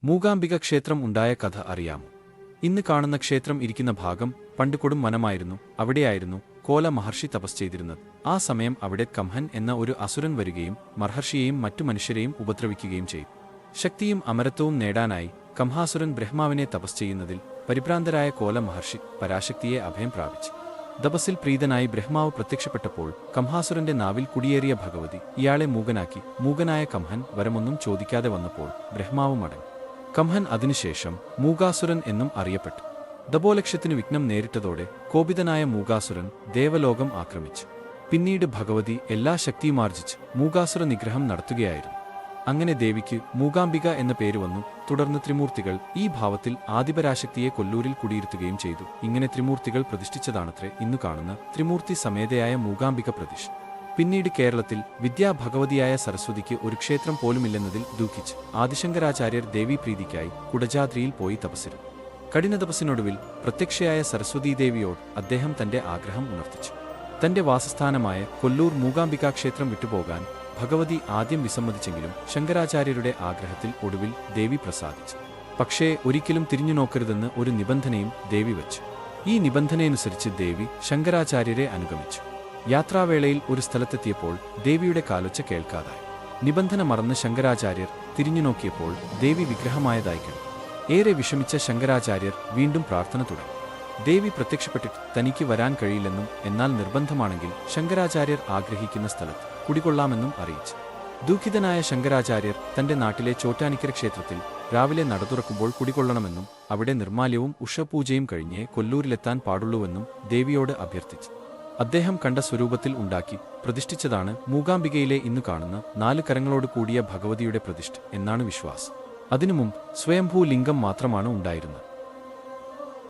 മൂകാംബിക ക്ഷേത്രം ഉണ്ടായ കഥ അറിയാമോ? ഇന്ന് കാണുന്ന ക്ഷേത്രം ഇരിക്കുന്ന ഭാഗം പണ്ട് കൊടും വനമായിരുന്നു. അവിടെയായിരുന്നു കോല മഹർഷി തപസ് ചെയ്തിരുന്നത്. ആ സമയം അവിടെ കംഹൻ എന്ന ഒരു അസുരൻ വരികയും മഹർഷിയെയും മറ്റു മനുഷ്യരെയും ഉപദ്രവിക്കുകയും ചെയ്തു. ശക്തിയും അമരത്വവും നേടാനായി കംഹാസുരൻ ബ്രഹ്മാവിനെ തപസ് ചെയ്യുന്നതിൽ പരിഭ്രാന്തരായ കോല മഹർഷി പരാശക്തിയെ അഭയം പ്രാപിച്ചു. തപസ്സിൽ പ്രീതനായി ബ്രഹ്മാവ് പ്രത്യക്ഷപ്പെട്ടപ്പോൾ കംഹാസുരന്റെ നാവിൽ കുടിയേറിയ ഭഗവതി ഇയാളെ മൂകനാക്കി. മൂകനായ കംഹൻ വരമൊന്നും ചോദിക്കാതെ വന്നപ്പോൾ ബ്രഹ്മാവ് മടങ്ങി. കംഹൻ അതിനുശേഷം മൂകാസുരൻ എന്നും അറിയപ്പെട്ടു. ദപോലക്ഷ്യത്തിനു വിഘ്നം നേരിട്ടതോടെ കോപിതനായ മൂകാസുരൻ ദേവലോകം ആക്രമിച്ചു. പിന്നീട് ഭഗവതി എല്ലാ ശക്തിയുമാർജിച്ച് മൂകാസുര നിഗ്രഹം നടത്തുകയായിരുന്നു. അങ്ങനെ ദേവിക്ക് മൂകാംബിക എന്ന പേര് വന്നു. തുടർന്ന് ത്രിമൂർത്തികൾ ഈ ഭാവത്തിൽ ആദിപരാശക്തിയെ കൊല്ലൂരിൽ കുടിയിരുത്തുകയും ചെയ്തു. ഇങ്ങനെ ത്രിമൂർത്തികൾ പ്രതിഷ്ഠിച്ചതാണത്രേ ഇന്നു കാണുന്ന ത്രിമൂർത്തി സമേതയായ മൂകാംബിക പ്രതിഷ്ഠ. പിന്നീട് കേരളത്തിൽ വിദ്യാഭഗവതിയായ സരസ്വതിക്ക് ഒരു ക്ഷേത്രം പോലുമില്ലെന്നതിൽ ദുഃഖിച്ച് ആദിശങ്കരാചാര്യർ ദേവീപ്രീതിക്കായി കുടജാദ്രിയിൽ പോയി തപസ്സിരുന്നു. കഠിന തപസ്സിനൊടുവിൽ പ്രത്യക്ഷയായ സരസ്വതീദേവിയോട് അദ്ദേഹം തന്റെ ആഗ്രഹം ഉണർത്തിച്ചു. തന്റെ വാസസ്ഥാനമായ കൊല്ലൂർ മൂകാംബികാ ക്ഷേത്രം വിട്ടുപോകാൻ ഭഗവതി ആദ്യം വിസമ്മതിച്ചെങ്കിലും ശങ്കരാചാര്യരുടെ ആഗ്രഹത്തിൽ ഒടുവിൽ ദേവി പ്രസാദിച്ചു. പക്ഷേ ഒരിക്കലും തിരിഞ്ഞു നോക്കരുതെന്ന് ഒരു നിബന്ധനയും ദേവി വച്ചു. ഈ നിബന്ധനയനുസരിച്ച് ദേവി ശങ്കരാചാര്യരെ അനുഗമിച്ചു. യാത്രാവേളയിൽ ഒരു സ്ഥലത്തെത്തിയപ്പോൾ ദേവിയുടെ കാലൊച്ച കേൾക്കാതായി. നിബന്ധന മറന്ന് ശങ്കരാചാര്യർ തിരിഞ്ഞു നോക്കിയപ്പോൾ ദേവി വിഗ്രഹമായതായി കണ്ടു. ഏറെ വിഷമിച്ച ശങ്കരാചാര്യർ വീണ്ടും പ്രാർത്ഥന തുടങ്ങി. ദേവി പ്രത്യക്ഷപ്പെട്ടിട്ട് തനിക്ക് വരാൻ കഴിയില്ലെന്നും എന്നാൽ നിർബന്ധമാണെങ്കിൽ ശങ്കരാചാര്യർ ആഗ്രഹിക്കുന്ന സ്ഥലത്ത് കുടികൊള്ളാമെന്നും അറിയിച്ചു. ദുഃഖിതനായ ശങ്കരാചാര്യർ തന്റെ നാട്ടിലെ ചോറ്റാനിക്കര ക്ഷേത്രത്തിൽ രാവിലെ നട തുറക്കുമ്പോൾ കുടികൊള്ളണമെന്നും അവിടെ നിർമ്മാല്യവും ഉഷപൂജയും കഴിഞ്ഞേ കൊല്ലൂരിലെത്താൻ പാടുള്ളൂവെന്നും ദേവിയോട് അഭ്യർത്ഥിച്ചു. അദ്ദേഹം കണ്ട സ്വരൂപത്തിൽ ഉണ്ടാക്കി പ്രതിഷ്ഠിച്ചതാണ് മൂകാംബികയിലെ ഇന്നു കാണുന്ന 4 കരങ്ങളോട് കൂടിയ ഭഗവതിയുടെ പ്രതിഷ്ഠ എന്നാണ് വിശ്വാസം. അതിനു മുമ്പ് സ്വയംഭൂ ലിംഗം മാത്രമാണ് ഉണ്ടായിരുന്നത്.